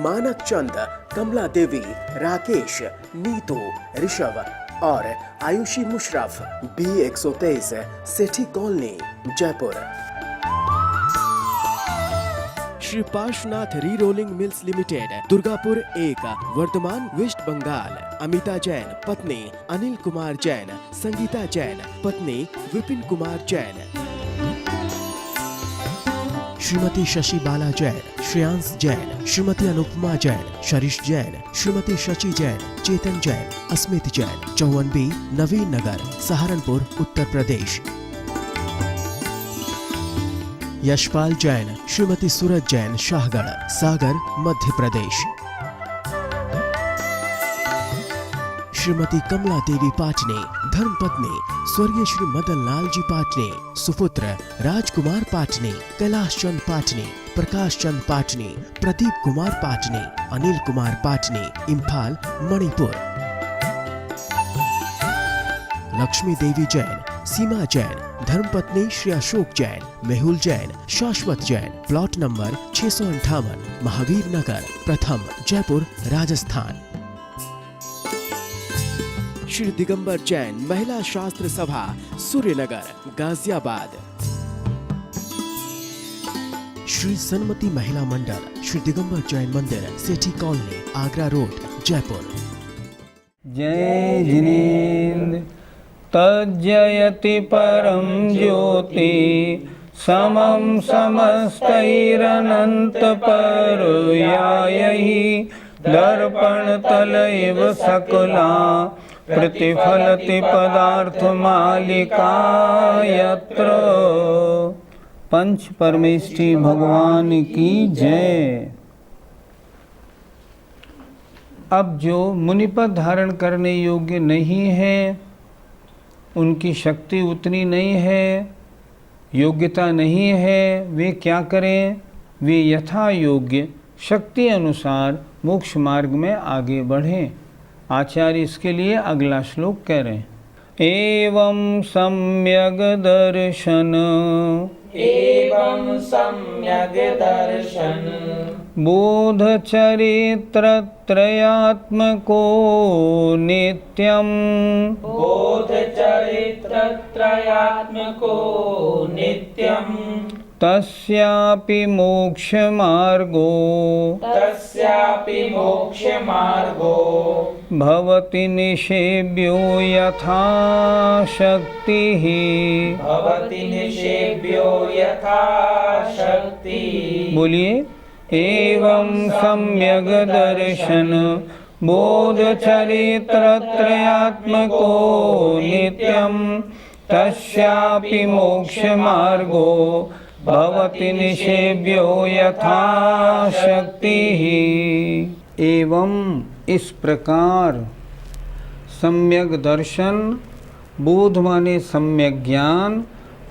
मानक चंद, कमला देवी, राकेश, नीतू, ऋषभ और Ayushi Musharraf, B123, Sethi colony, Jaipur. Shri Parshwanath re rolling mills limited, Durgapur 1, Vardhaman, West Bengal. Amita Jain, पत्नी अनिल कुमार जैन, संगीता जैन, पत्नी विपिन कुमार जैन। श्रीमती शशि बाला जैन, श्रेयांश जैन, श्रीमती अनुपमा जैन, शरीश जैन, श्रीमती शची जैन, चेतन जैन, अस्मित जैन, 54B, नवीन नगर, सहारनपुर, उत्तर प्रदेश। यशपाल जैन, श्रीमती सूरज जैन, शाहगढ़, सागर, मध्य प्रदेश। श्रीमती कमला देवी पाटनी, धर्मपत्नी स्वर्गीय श्री मदन लाल जी पाटनी, सुपुत्र राजकुमार पाटनी, कैलाश चंद पाटनी, प्रकाश चंद पाटनी, प्रदीप कुमार पाटनी, अनिल कुमार पाटनी, इम्फाल, मणिपुर। लक्ष्मी देवी जैन, सीमा जैन, धर्मपत्नी श्री अशोक जैन, मेहुल जैन, शाश्वत जैन, प्लॉट नंबर 658, महावीर नगर, प्रथम, जयपुर, राजस्थान। श्री दिगंबर जैन, महिला शास्त्र सभा, सूर्यनगर, गाजियाबाद। श्री सन्मति महिला मंडल, श्री दिगंबर जैन मंदिर, सेठी कॉलोनी, आगरा रोड, जयपुर। जय जिनेन्द्र तज्जयति परम ज्योति, समं समस्तैरनंत पर्यायैः, दर्पण तलैव सकला प्रतिफलति पदार्थ मालिका यत्र। पंच परमेष्ठी भगवान की जय। अब जो मुनिपद धारण करने योग्य नहीं है, उनकी शक्ति उतनी नहीं है, योग्यता नहीं है, वे क्या करें? वे यथा योग्य शक्ति अनुसार मोक्ष मार्ग में आगे बढ़ें। आचार्य इसके लिए अगला श्लोक कह रहे हैं। एवं सम्यग दर्शन, एवं सम्यग दर्शन, बोध चरित्र त्रयात्मको नित्यम, बोध चरित्र त्रयात्मको नित्यम, तस्यापि मोक्ष मार्गो, तस्यापि मोक्ष मार्गो, भवति निषेव्यो यथा शक्तिः, भवति निषेव्यो यथा शक्ति। बोलिए। एवं सम्यग दर्शन, बोध चरित्र त्रयात्मको नित्यम, तस्यापि मोक्ष मार्गो, भवति निषेव्यो यथा शक्तिः। एवं इस प्रकार सम्यक दर्शन, बोध माने सम्यक ज्ञान,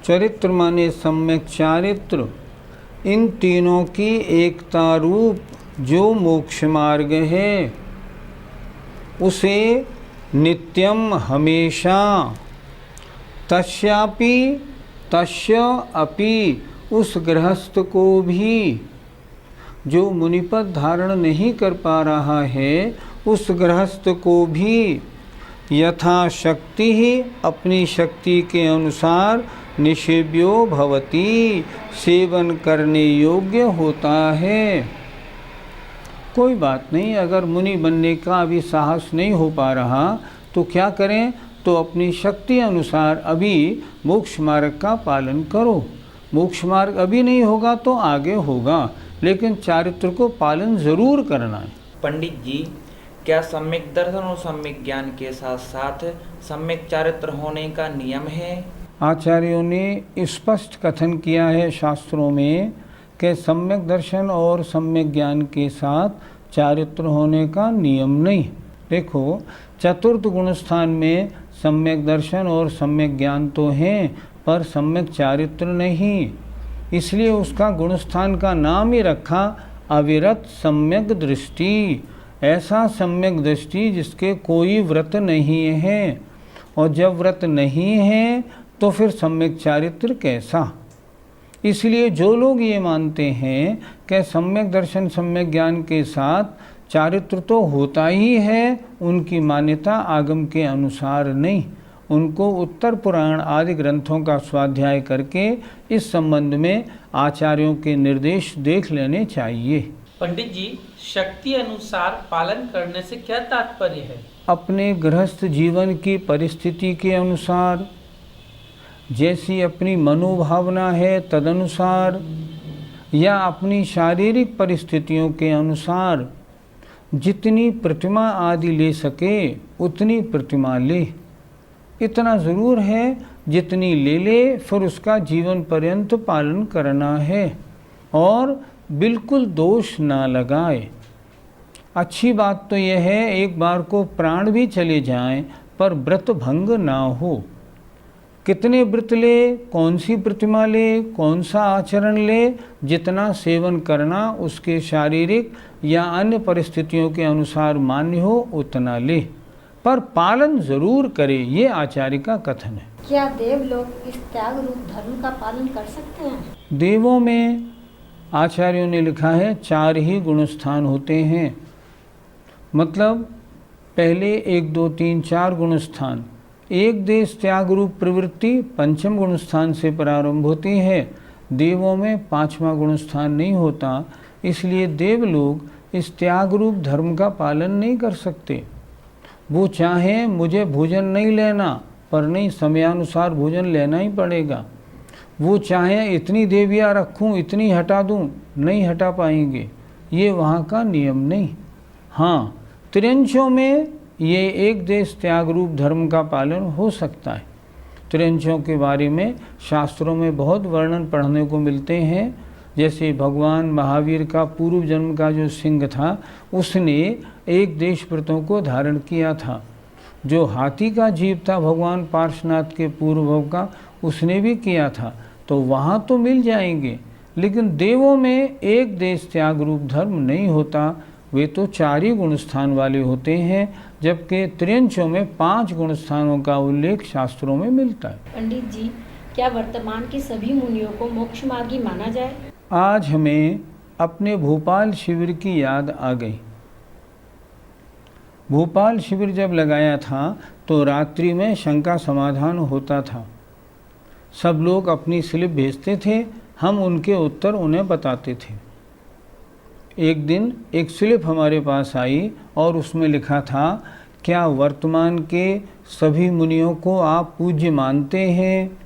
चरित्र माने सम्यक चारित्र, इन तीनों की एकता रूप जो मोक्ष मार्ग है, उसे नित्यम हमेशा, तस्यापि तस्य अपि उस गृहस्थ को भी, जो मुनिपद धारण नहीं कर पा रहा है, उस गृहस्थ को भी यथाशक्ति ही अपनी शक्ति के अनुसार निषेव्यो भवति, सेवन करने योग्य होता है। कोई बात नहीं, अगर मुनि बनने का अभी साहस नहीं हो पा रहा तो क्या करें? तो अपनी शक्ति अनुसार अभी मोक्ष मार्ग का पालन करो। मोक्ष मार्ग अभी नहीं होगा तो आगे होगा, लेकिन चारित्र को पालन जरूर करना है। पंडित जी, क्या सम्यक दर्शन और सम्यक ज्ञान के साथ साथ सम्यक चारित्र होने का नियम है? आचार्यों ने स्पष्ट कथन किया है शास्त्रों में कि सम्यक दर्शन और सम्यक ज्ञान के साथ चारित्र होने का नियम नहीं। देखो, चतुर्थ गुण स्थान में सम्यक दर्शन और सम्यक ज्ञान तो हैं, पर सम्यक चारित्र नहीं, इसलिए उसका गुणस्थान का नाम ही रखा अविरत सम्यक दृष्टि। ऐसा सम्यक दृष्टि जिसके कोई व्रत नहीं है, और जब व्रत नहीं है तो फिर सम्यक चारित्र कैसा? इसलिए जो लोग ये मानते हैं कि सम्यक दर्शन सम्यक ज्ञान के साथ चारित्र तो होता ही है, उनकी मान्यता आगम के अनुसार नहीं। उनको उत्तर पुराण आदि ग्रंथों का स्वाध्याय करके इस संबंध में आचार्यों के निर्देश देख लेने चाहिए। पंडित जी, शक्ति अनुसार पालन करने से क्या तात्पर्य है? अपने गृहस्थ जीवन की परिस्थिति के अनुसार, जैसी अपनी मनोभावना है तदनुसार, या अपनी शारीरिक परिस्थितियों के अनुसार जितनी प्रतिमा आदि ले सके उतनी प्रतिमा ले। इतना ज़रूर है जितनी ले ले, फिर उसका जीवन पर्यंत पालन करना है और बिल्कुल दोष ना लगाए। अच्छी बात तो यह है एक बार को प्राण भी चले जाएं पर व्रत भंग ना हो। कितने व्रत ले, कौन सी प्रतिमा ले, कौन सा आचरण ले, जितना सेवन करना उसके शारीरिक या अन्य परिस्थितियों के अनुसार मान्य हो उतना ले, पर पालन जरूर करे, ये आचार्य का कथन है। क्या देव लोग इस त्याग रूप धर्म का पालन कर सकते हैं? देवों में आचार्यों ने लिखा है 4 ही गुणस्थान होते हैं। मतलब पहले 1 2 3 4 गुणस्थान। एक देश त्याग रूप प्रवृत्ति पंचम गुणस्थान से प्रारंभ होती है। देवों में 5वां गुणस्थान नहीं होता, इसलिए देव लोग इस त्याग रूप धर्म का पालन नहीं कर सकते। वो चाहें मुझे भोजन नहीं लेना, पर नहीं, समयानुसार भोजन लेना ही पड़ेगा। वो चाहें इतनी देवियाँ रखूं, इतनी हटा दूं, नहीं हटा पाएंगे, ये वहाँ का नियम नहीं। हाँ, त्रियंशों में ये एक देश त्याग रूप धर्म का पालन हो सकता है। त्रियंशों के बारे में शास्त्रों में बहुत वर्णन पढ़ने को मिलते हैं। जैसे भगवान महावीर का पूर्व जन्म का जो सिंह था, उसने एक देश व्रतों को धारण किया था। जो हाथी का जीव था भगवान पार्श्वनाथ के पूर्व भव का, उसने भी किया था। तो वहाँ तो मिल जाएंगे, लेकिन देवों में एक देश त्याग रूप धर्म नहीं होता। वे तो 4 ही गुणस्थान वाले होते हैं, जबकि त्रियंशों में 5 गुणस्थानों का उल्लेख शास्त्रों में मिलता है। पंडित जी, क्या वर्तमान के सभी मुनियों को मोक्ष मार्गी माना जाए? आज हमें अपने भोपाल शिविर की याद आ गई। भोपाल शिविर जब लगाया था तो रात्रि में शंका समाधान होता था। सब लोग अपनी स्लिप भेजते थे, हम उनके उत्तर उन्हें बताते थे। एक दिन एक स्लिप हमारे पास आई और उसमें लिखा था, क्या वर्तमान के सभी मुनियों को आप पूज्य मानते हैं?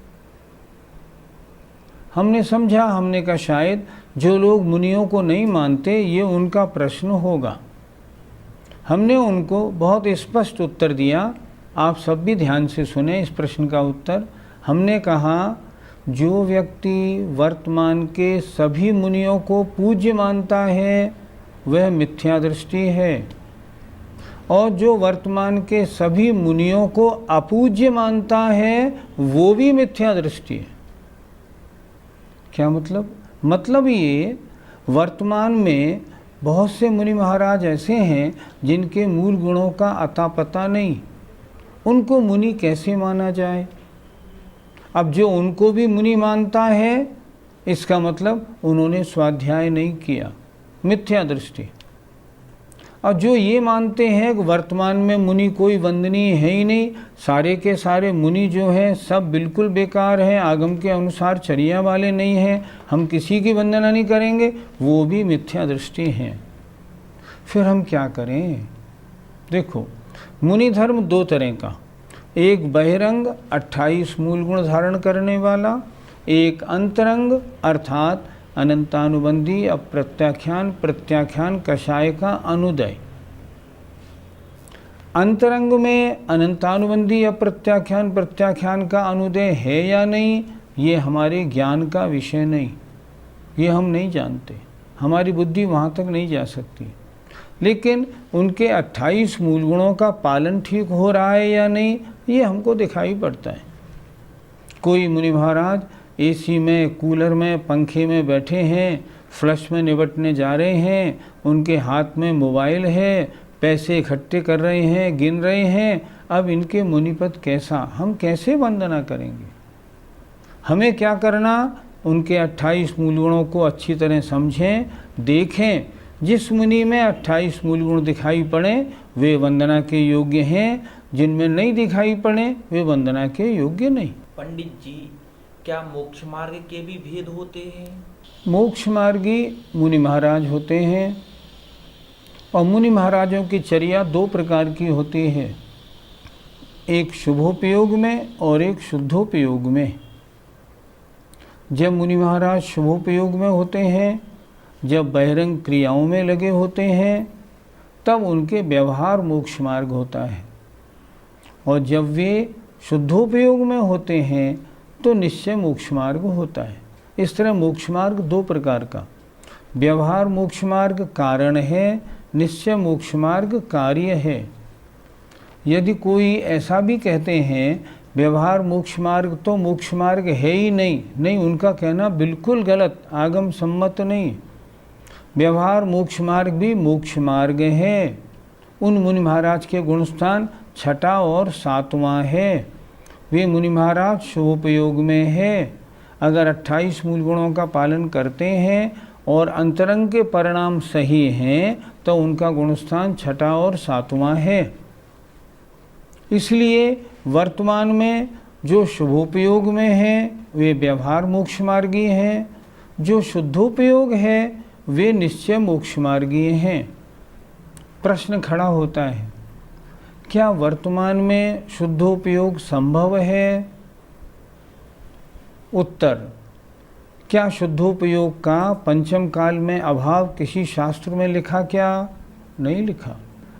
हमने समझा, हमने कहा शायद जो लोग मुनियों को नहीं मानते ये उनका प्रश्न होगा। हमने उनको बहुत स्पष्ट उत्तर दिया, आप सब भी ध्यान से सुने इस प्रश्न का उत्तर। हमने कहा, जो व्यक्ति वर्तमान के सभी मुनियों को पूज्य मानता है वह मिथ्या दृष्टि है, और जो वर्तमान के सभी मुनियों को अपूज्य मानता है वो भी मिथ्या दृष्टि है। क्या मतलब? मतलब ये, वर्तमान में बहुत से मुनि महाराज ऐसे हैं जिनके मूल गुणों का अता पता नहीं, उनको मुनि कैसे माना जाए? अब जो उनको भी मुनि मानता है, इसका मतलब उन्होंने स्वाध्याय नहीं किया, मिथ्या दृष्टि। और जो ये मानते हैं कि वर्तमान में मुनि कोई वंदनीय है ही नहीं, सारे के सारे मुनि जो हैं सब बिल्कुल बेकार हैं, आगम के अनुसार चर्या वाले नहीं हैं, हम किसी की वंदना नहीं करेंगे, वो भी मिथ्या दृष्टि हैं। फिर हम क्या करें? देखो, मुनि धर्म 2 तरह का, एक बहिरंग 28 मूल गुण धारण करने वाला, एक अंतरंग अर्थात अनंतानुबंधी अप्रत्याख्यान प्रत्याख्यान कषाय का अनुदय। अंतरंग में अनंतानुबंधी अप्रत्याख्यान प्रत्याख्यान का अनुदय है या नहीं, ये हमारे ज्ञान का विषय नहीं, ये हम नहीं जानते, हमारी बुद्धि वहाँ तक नहीं जा सकती। लेकिन उनके 28 मूल गुणों का पालन ठीक हो रहा है या नहीं, ये हमको दिखाई पड़ता है। कोई मुनि महाराज एसी में, कूलर में, पंखे में बैठे हैं, फ्लश में निपटने जा रहे हैं, उनके हाथ में मोबाइल है, पैसे इकट्ठे कर रहे हैं, गिन रहे हैं। अब इनके मुनिपद कैसा, हम कैसे वंदना करेंगे? हमें क्या करना, उनके 28 मूल गुणों को अच्छी तरह समझें, देखें। जिस मुनि में 28 मूल गुण दिखाई पड़े वे वंदना के योग्य हैं, जिनमें नहीं दिखाई पड़े वे वंदना के योग्य नहीं। पंडित जी, क्या मोक्ष मार्ग के भी भेद होते हैं? मोक्ष मार्गी मुनि महाराज होते हैं और मुनि महाराजों की चर्या 2 प्रकार की होती है, एक शुभोपयोग में और एक शुद्धोपयोग में। जब मुनि महाराज शुभोपयोग में होते हैं, जब बहिरंग क्रियाओं में लगे होते हैं, तब उनके व्यवहार मोक्ष मार्ग होता है, और जब वे शुद्धोपयोग में होते हैं तो निश्चय मोक्ष मार्ग होता है। इस तरह मोक्ष मार्ग 2 प्रकार का, व्यवहार मोक्ष मार्ग कारण है, निश्चय मोक्ष मार्ग कार्य है। यदि कोई ऐसा भी कहते हैं व्यवहार मोक्ष मार्ग तो मोक्ष मार्ग है ही नहीं, उनका कहना बिल्कुल गलत, आगम सम्मत नहीं। व्यवहार मोक्ष मार्ग भी मोक्ष मार्ग है। उन मुनि महाराज के गुणस्थान 6वां और 7वां है। वे मुनि महाराज शुभोपयोग में है। अगर 28 मूल गुणों का पालन करते हैं और अंतरंग के परिणाम सही हैं तो उनका गुणस्थान 6वां और 7वां है। इसलिए वर्तमान में जो शुभोपयोग में हैं वे व्यवहार मोक्ष मार्गी हैं, जो शुद्धोपयोग है वे निश्चय मोक्ष मार्गी हैं। प्रश्न खड़ा होता है, क्या वर्तमान में शुद्धोपयोग संभव है? उत्तर, क्या शुद्धोपयोग का पंचम काल में अभाव किसी शास्त्र में लिखा? क्या नहीं लिखा।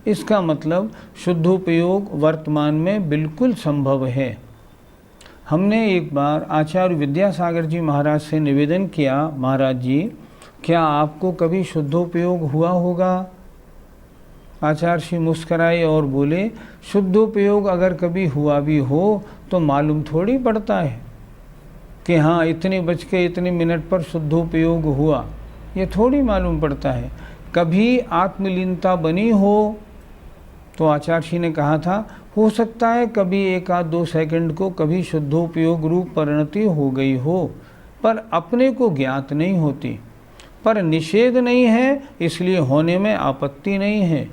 इसका मतलब शुद्धोपयोग वर्तमान में बिल्कुल संभव है। हमने एक बार आचार्य विद्यासागर जी महाराज से निवेदन किया, महाराज जी क्या आपको कभी शुद्धोपयोग हुआ होगा? आचार्य श्री मुस्कराए और बोले, शुद्धोपयोग अगर कभी हुआ भी हो तो मालूम थोड़ी पड़ता है कि हाँ इतने बज के इतने मिनट पर शुद्धोपयोग हुआ, ये थोड़ी मालूम पड़ता है। कभी आत्मलीनता बनी हो तो आचार्य जी ने कहा था हो सकता है कभी 1-2 सेकंड को कभी शुद्धोपयोग रूप परिणति हो गई हो, पर अपने को ज्ञात नहीं होती। पर निषेध नहीं है, इसलिए होने में आपत्ति नहीं है।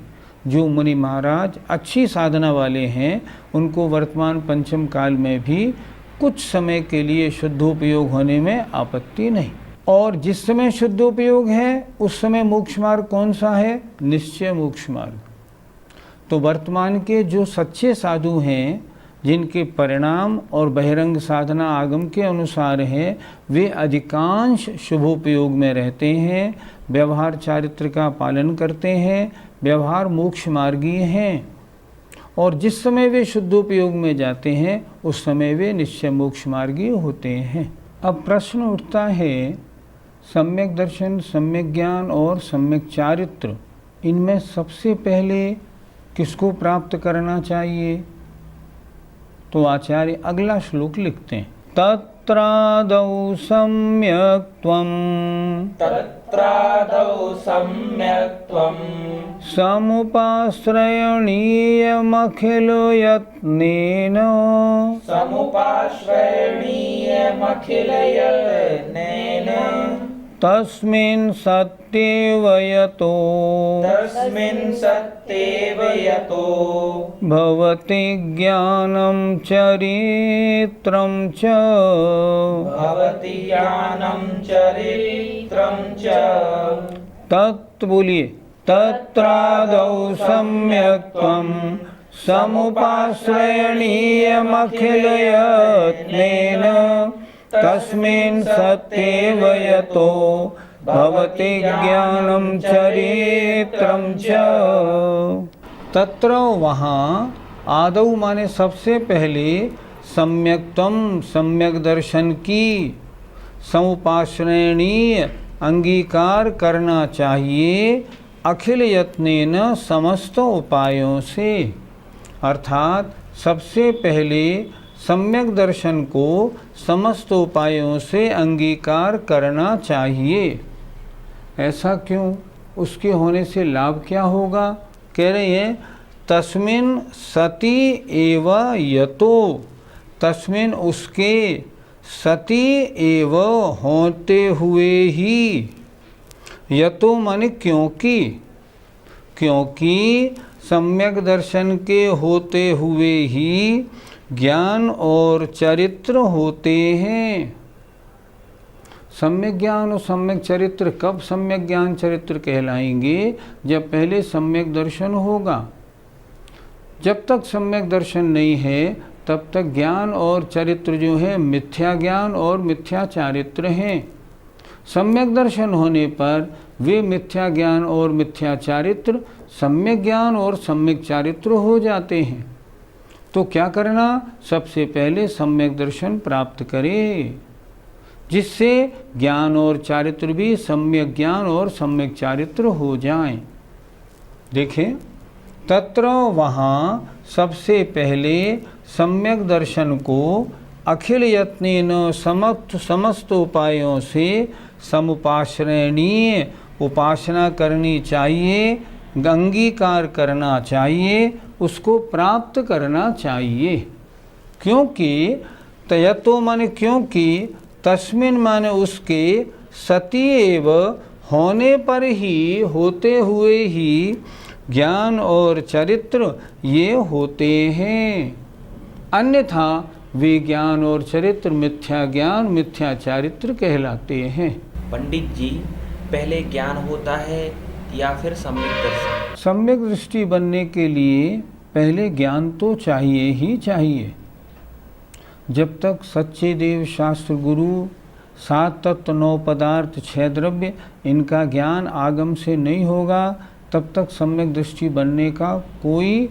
जो मुनि महाराज अच्छी साधना वाले हैं उनको वर्तमान पंचम काल में भी कुछ समय के लिए शुद्धोपयोग होने में आपत्ति नहीं। और जिस समय शुद्धोपयोग है उस समय मोक्ष मार्ग कौन सा है? निश्चय मोक्ष मार्ग। तो वर्तमान के जो सच्चे साधु हैं, जिनके परिणाम और बहिरंग साधना आगम के अनुसार है, वे अधिकांश शुभोपयोग में रहते हैं, व्यवहार चारित्र का पालन करते हैं, व्यवहार मोक्ष मार्गी हैं। और जिस समय वे शुद्धोपयोग में जाते हैं उस समय वे निश्चय मोक्ष मार्गी होते हैं। अब प्रश्न उठता है, सम्यक दर्शन, सम्यक ज्ञान और सम्यक चारित्र, इनमें सबसे पहले किसको प्राप्त करना चाहिए? तो आचार्य अगला श्लोक लिखते हैं, तत्रादौ सम्यक्त्वम् समुपाश्रयणीयमखिल यत्नेन तस्मिन् सत्येव यतो भवति ज्ञानं चरित्रं च तत् बोलिए, तत्रादौ सम्यक्त्वं समुपाश्रयणीयमखिल यत्नेन तस्मिन् सत्येव यतो भवति ज्ञानं चरित्रं च। तत्र वहाँ, आदौ माने सबसे पहले, सम्यक्त्वम सम्यक दर्शन की, समुपाश्रयणीय अंगीकार करना चाहिए, अखिल यत्नेन समस्त उपायों से। अर्थात सबसे पहले सम्यक दर्शन को समस्त उपायों से अंगीकार करना चाहिए। ऐसा क्यों? उसके होने से लाभ क्या होगा? कह रहे हैं, तस्मिन् सति एव यतो, तस्मिन् उसके, सती एव होते हुए ही, यतो मन क्योंकि सम्यक दर्शन के होते हुए ही ज्ञान और चरित्र होते हैं। सम्यक ज्ञान और सम्यक चरित्र कब सम्यक ज्ञान चरित्र कहलाएंगे? जब पहले सम्यक दर्शन होगा। जब तक सम्यक दर्शन नहीं है तब तक ज्ञान और चरित्र जो है मिथ्या ज्ञान और मिथ्या चारित्र हैं। सम्यक दर्शन होने पर वे मिथ्या ज्ञान और मिथ्या चारित्र सम्यक ज्ञान और सम्यक चारित्र हो जाते हैं। तो क्या करना? सबसे पहले सम्यक दर्शन प्राप्त करें, जिससे ज्ञान और चारित्र भी सम्यक ज्ञान और सम्यक चारित्र हो जाएं। देखें, तत्र वहाँ सबसे पहले सम्यक दर्शन को अखिल यत्नेन समस्त उपायों से समुपाश्रयणीय उपासना करनी चाहिए, अंगीकार करना चाहिए, उसको प्राप्त करना चाहिए। क्योंकि तयतो माने क्योंकि, तस्मिन माने उसके, सती एव होने पर ही, होते हुए ही ज्ञान और चरित्र ये होते हैं। अन्यथा वे ज्ञान और चरित्र मिथ्या ज्ञान मिथ्या चारित्र कहलाते हैं। पंडित जी, पहले ज्ञान होता है या फिर सम्यक दर्शन? सम्यक दृष्टि बनने के लिए पहले ज्ञान तो चाहिए ही चाहिए। जब तक सच्चे देव शास्त्र गुरु 7 तत्व 9 पदार्थ 6 द्रव्य इनका ज्ञान आगम से नहीं होगा तब तक सम्यक दृष्टि बनने का कोई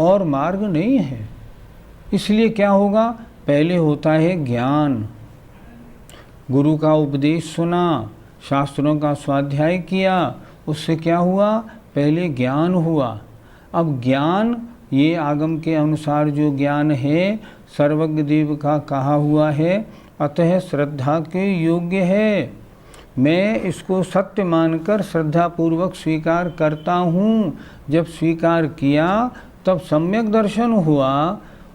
और मार्ग नहीं है। इसलिए क्या होगा? पहले होता है ज्ञान। गुरु का उपदेश सुना, शास्त्रों का स्वाध्याय किया, उससे क्या हुआ? पहले ज्ञान हुआ। अब ज्ञान ये आगम के अनुसार जो ज्ञान है सर्वज्ञ देव का कहा हुआ है, अतः श्रद्धा के योग्य है। मैं इसको सत्य मानकर श्रद्धापूर्वक स्वीकार करता हूँ। जब स्वीकार किया तब सम्यक दर्शन हुआ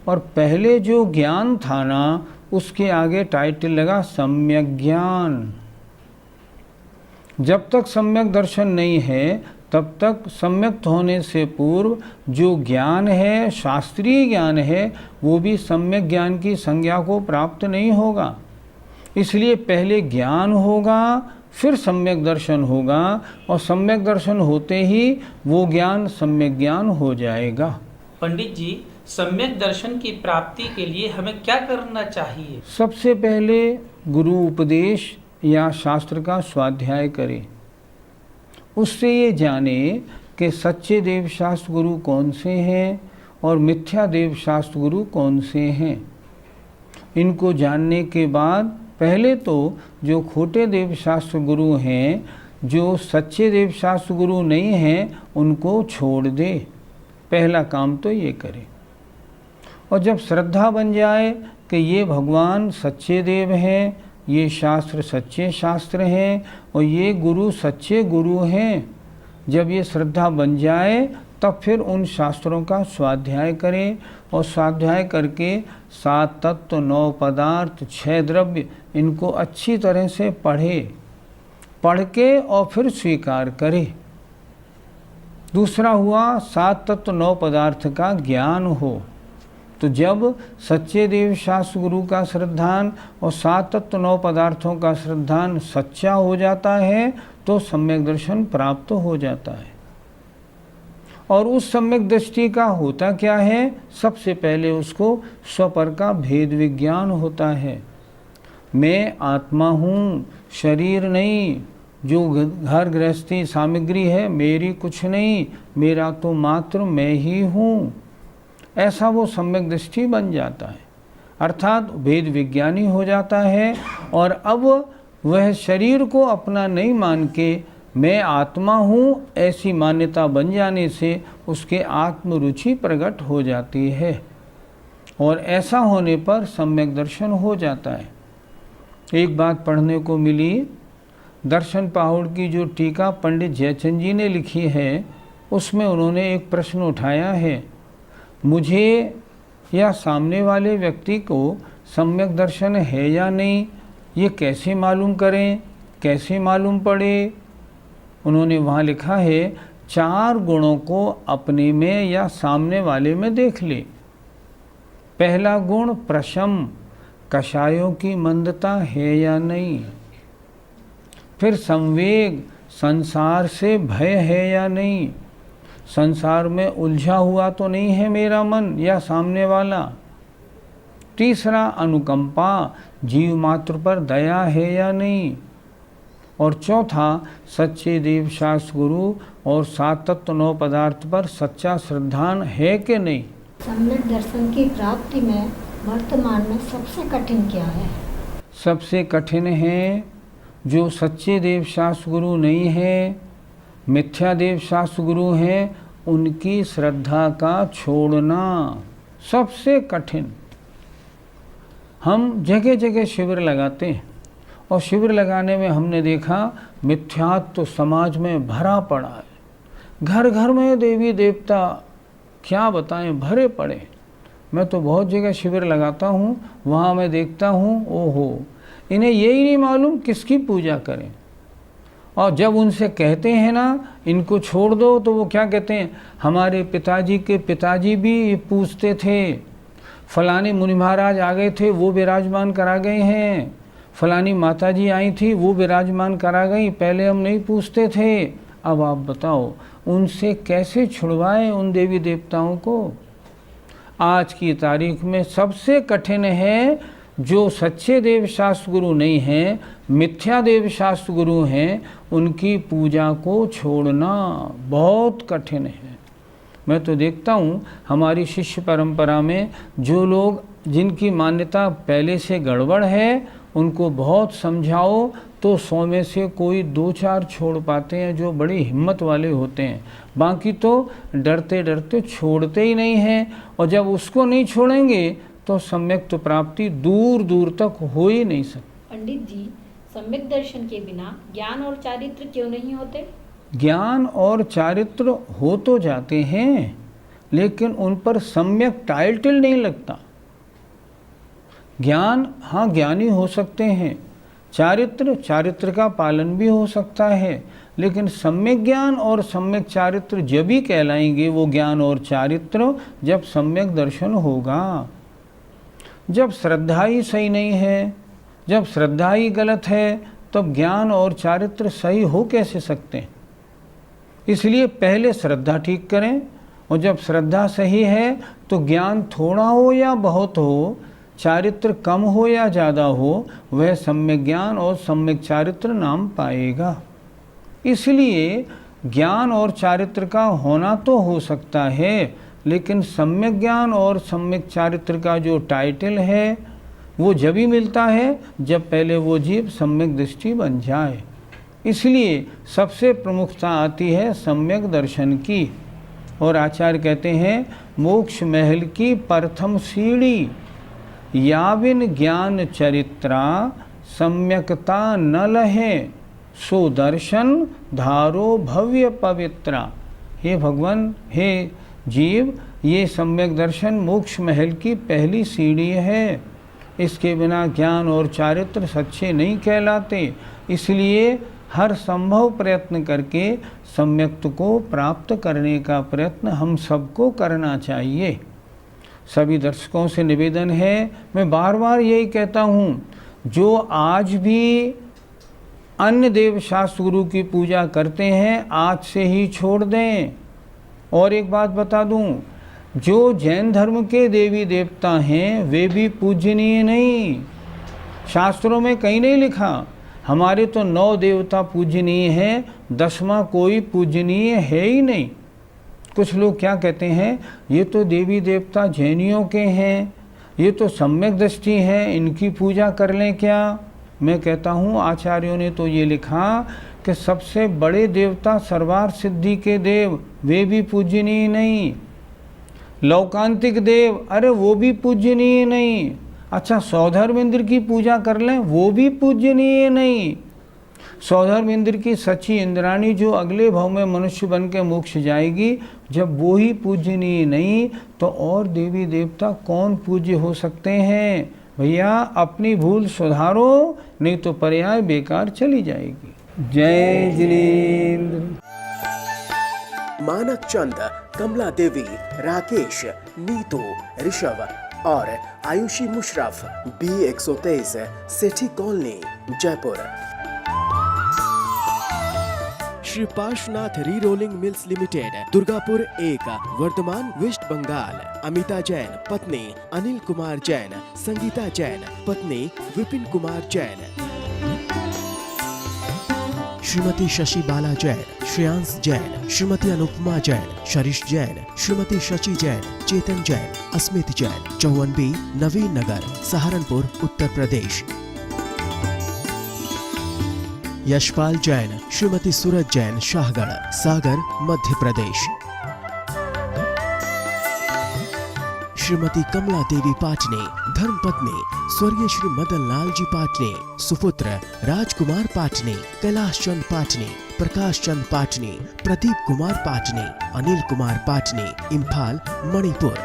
और पहले जो ज्ञान था ना उसके आगे टाइटल लगा सम्यक ज्ञान। जब तक सम्यक दर्शन नहीं है तब तक सम्यक होने से पूर्व जो ज्ञान है, शास्त्रीय ज्ञान है, वो भी सम्यक ज्ञान की संज्ञा को प्राप्त नहीं होगा। इसलिए पहले ज्ञान होगा, फिर सम्यक दर्शन होगा और सम्यक दर्शन होते ही वो ज्ञान सम्यक ज्ञान हो जाएगा। पंडित जी, सम्यक दर्शन की प्राप्ति के लिए हमें क्या करना चाहिए? सबसे पहले गुरु उपदेश या शास्त्र का स्वाध्याय करें। उससे ये जाने कि सच्चे देव शास्त्र गुरु कौन से हैं और मिथ्या देव शास्त्र गुरु कौन से हैं। इनको जानने के बाद पहले तो जो खोटे देव शास्त्र गुरु हैं, जो सच्चे देव शास्त्र गुरु नहीं हैं, उनको छोड़ दे। पहला काम तो ये करे। और जब श्रद्धा बन जाए कि ये भगवान सच्चे देव हैं, ये शास्त्र सच्चे शास्त्र हैं और ये गुरु सच्चे गुरु हैं, जब ये श्रद्धा बन जाए तब फिर उन शास्त्रों का स्वाध्याय करें और स्वाध्याय करके 7 तत्व 9 पदार्थ 6 द्रव्य इनको अच्छी तरह से पढ़ के और फिर स्वीकार करे। दूसरा हुआ 7 तत्व 9 पदार्थ का ज्ञान हो। तो जब सच्चे देव शास्त्र गुरु का श्रद्धान और 7 तत्व 9 पदार्थों का श्रद्धान सच्चा हो जाता है तो सम्यक दर्शन प्राप्त हो जाता है। और उस सम्यक दृष्टि का होता क्या है? सबसे पहले उसको स्वपर का भेद विज्ञान होता है। मैं आत्मा हूँ, शरीर नहीं। जो घर गृहस्थी सामग्री है मेरी कुछ नहीं, मेरा तो मात्र मैं ही हूँ। ऐसा वो सम्यक दृष्टि बन जाता है, अर्थात भेद विज्ञानी हो जाता है। और अब वह शरीर को अपना नहीं मान के मैं आत्मा हूँ ऐसी मान्यता बन जाने से उसके आत्मरुचि प्रकट हो जाती है और ऐसा होने पर सम्यक दर्शन हो जाता है। एक बात पढ़ने को मिली, दर्शन पाहुड़ की जो टीका पंडित जयचंद जी ने लिखी है उसमें उन्होंने एक प्रश्न उठाया है, मुझे या सामने वाले व्यक्ति को सम्यक दर्शन है या नहीं, ये कैसे मालूम करें, कैसे मालूम पड़े? उन्होंने वहाँ लिखा है 4 गुणों को अपने में या सामने वाले में देख ले। पहला गुण प्रशम, कषायों की मंदता है या नहीं। फिर संवेग, संसार से भय है या नहीं, संसार में उलझा हुआ तो नहीं है मेरा मन या सामने वाला। तीसरा अनुकंपा, जीव मात्र पर दया है या नहीं। और चौथा सच्चे देव शास्त्र गुरु और 7 तत्व 9 पदार्थ पर सच्चा श्रद्धान है कि नहीं। सम्यक दर्शन की प्राप्ति में वर्तमान में सबसे कठिन क्या है? सबसे कठिन है जो सच्चे देव शास्त्र गुरु नहीं है, मिथ्या देव शास्त्र गुरु हैं, उनकी श्रद्धा का छोड़ना सबसे कठिन। हम जगह जगह शिविर लगाते हैं और शिविर लगाने में हमने देखा मिथ्यात्व तो समाज में भरा पड़ा है। घर घर में देवी देवता क्या बताएं भरे पड़े। मैं तो बहुत जगह शिविर लगाता हूँ, वहाँ मैं देखता हूँ ओहो, इन्हें यही नहीं मालूम किसकी पूजा करें। और जब उनसे कहते हैं ना इनको छोड़ दो, तो वो क्या कहते हैं, हमारे पिताजी के पिताजी भी ये पूछते थे, फलाने मुनि महाराज आ गए थे वो विराजमान करा गए हैं, फलानी माताजी आई थी वो विराजमान करा गई, पहले हम नहीं पूछते थे। अब आप बताओ उनसे कैसे छुड़वाएं उन देवी देवताओं को। आज की तारीख में सबसे कठिन है जो सच्चे देव शास्त्र गुरु नहीं हैं, मिथ्या देव शास्त्र गुरु हैं, उनकी पूजा को छोड़ना बहुत कठिन है। मैं तो देखता हूँ हमारी शिष्य परंपरा में जो लोग जिनकी मान्यता पहले से गड़बड़ है, उनको बहुत समझाओ तो 100 में से कोई 2-4 छोड़ पाते हैं जो बड़ी हिम्मत वाले होते हैं, बाकी तो डरते डरते छोड़ते ही नहीं हैं। और जब उसको नहीं छोड़ेंगे तो सम्यक तो प्राप्ति दूर दूर तक हो ही नहीं सकती। पंडित जी, सम्यक दर्शन के बिना ज्ञान और चारित्र क्यों नहीं होते? ज्ञान और चारित्र हो तो जाते हैं, लेकिन उन पर सम्यक टाइटल नहीं लगता। ज्ञान हाँ ज्ञानी हो सकते हैं, चारित्र का पालन भी हो सकता है, लेकिन सम्यक ज्ञान और सम्यक चारित्र जब ही कहलाएंगे वो ज्ञान और चारित्र जब सम्यक दर्शन होगा। जब श्रद्धा ही सही नहीं है, जब श्रद्धा ही गलत है, तब ज्ञान और चारित्र सही हो कैसे सकते हैं। इसलिए पहले श्रद्धा ठीक करें, और जब श्रद्धा सही है तो ज्ञान थोड़ा हो या बहुत हो, चारित्र कम हो या ज़्यादा हो, वह सम्यक ज्ञान और सम्यक चारित्र नाम पाएगा। इसलिए ज्ञान और चारित्र का होना तो हो सकता है, लेकिन सम्यक ज्ञान और सम्यक चारित्र का जो टाइटल है वो जब ही मिलता है जब पहले वो जीव सम्यक दृष्टि बन जाए। इसलिए सबसे प्रमुखता आती है सम्यक दर्शन की। और आचार्य कहते हैं मोक्ष महल की प्रथम सीढ़ी, याविन ज्ञान चरित्रा सम्यकता न लहे, सो दर्शन धारो भव्य पवित्रा। हे भगवान, हे जीव, ये सम्यक दर्शन मोक्ष महल की पहली सीढ़ी है। इसके बिना ज्ञान और चारित्र सच्चे नहीं कहलाते। इसलिए हर संभव प्रयत्न करके सम्यक्त को प्राप्त करने का प्रयत्न हम सबको करना चाहिए। सभी दर्शकों से निवेदन है, मैं बार बार यही कहता हूँ, जो आज भी अन्य देव शास्त्र गुरु की पूजा करते हैं आज से ही छोड़ दें। और एक बात बता दूं, जो जैन धर्म के देवी देवता हैं वे भी पूजनीय नहीं। शास्त्रों में कहीं नहीं लिखा, हमारे तो 9 देवता पूजनीय हैं, 10वां कोई पूजनीय है ही नहीं। कुछ लोग क्या कहते हैं, ये तो देवी देवता जैनियों के हैं, ये तो सम्यक दृष्टि है, इनकी पूजा कर लें क्या। मैं कहता हूँ आचार्यों ने तो ये लिखा कि सबसे बड़े देवता सर्वार्थ सिद्धि के देव वे भी पूजनीय नहीं। लौकांतिक देव, अरे वो भी पूजनीय नहीं। अच्छा, सौधर्म इंद्र की पूजा कर लें, वो भी पूजनीय नहीं। सौधर्म इंद्र की सच्ची इंद्राणी जो अगले भाव में मनुष्य बन के मोक्ष जाएगी, जब वो ही पूजनीय नहीं तो और देवी देवता कौन पूज्य हो सकते हैं। भैया अपनी भूल सुधारो, नहीं तो पर्याय बेकार चली जाएगी। जय जिनेंद्र। मानक चंद, कमला देवी, राकेश, नीतू, ऋषभ और Ayushi Musharraf, B123 Sethi colony, Jaipur. Shri Parshwanath re rolling mills limited, Durgapur 1, Vardhaman, West Bengal. Amita Jain, पत्नी अनिल कुमार जैन, संगीता जैन, पत्नी विपिन कुमार जैन। श्रीमती शशि बाला जैन, श्रेयांश जैन, श्रीमती अनुपमा जैन, शरीश जैन, श्रीमती शशि जैन, चेतन जैन, अस्मित जैन, 54B, नवीन नगर, सहारनपुर, उत्तर प्रदेश। यशपाल जैन, श्रीमती सूरज जैन, शाहगढ़, सागर, मध्य प्रदेश। श्रीमती कमला देवी पाटने, धर्मपत्नी स्वर्गीय श्री मदन लाल जी पाटने, सुपुत्र राजकुमार पाटने, कैलाश चंद पाटने, प्रकाश चंद पाटने, प्रदीप कुमार पाटने, अनिल कुमार पाटने, इम्फाल, मणिपुर।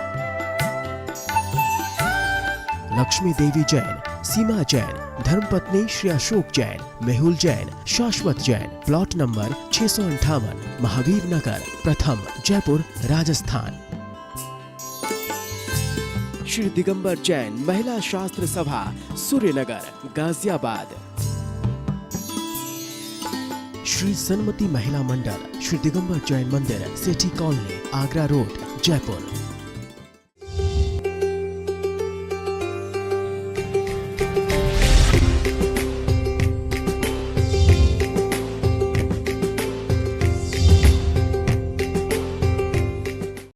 लक्ष्मी देवी जैन, सीमा जैन, धर्मपत्नी श्री अशोक जैन, मेहुल जैन, शाश्वत जैन, प्लॉट नंबर 658, महावीर नगर, प्रथम, जयपुर, राजस्थान। श्री दिगंबर जैन, महिला शास्त्र सभा, सूर्यनगर, गाजियाबाद। श्री सन्मति महिला मंडल, श्री दिगंबर जैन मंदिर, सेठी कॉलोनी, आगरा रोड, जयपुर।